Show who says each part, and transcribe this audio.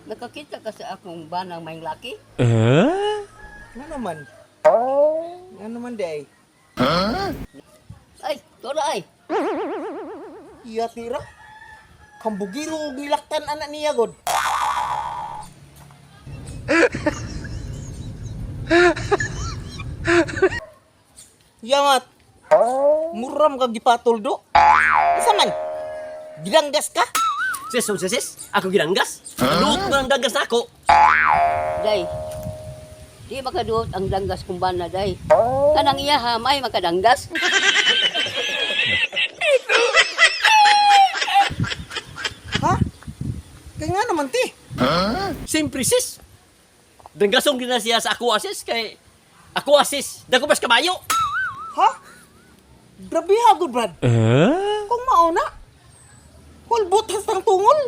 Speaker 1: nakakita ka sa akong banang may laki?
Speaker 2: Nga naman. Nga naman, day.
Speaker 1: Ay, tora ay.
Speaker 2: Iya, tira. Kambugiro gilaktan anak niya, God. Yamat. Muram ka gipatol do. Asa man? Gidanggas ka?
Speaker 3: Sis, ako ginanggas. Luto ng danggas na ako.
Speaker 1: Day, di makaduot ang danggas kung bana, day. Kanang iya hamay makadanggas.
Speaker 2: Ha? Kaya nga naman, ti.
Speaker 3: Siyempre, sis. Danggasong din na siya sa ako sis kay ako sis. Dako bas kabayo.
Speaker 2: Ha? Grabe ha, good Brad. Kung mauna, walbot has ng tungol.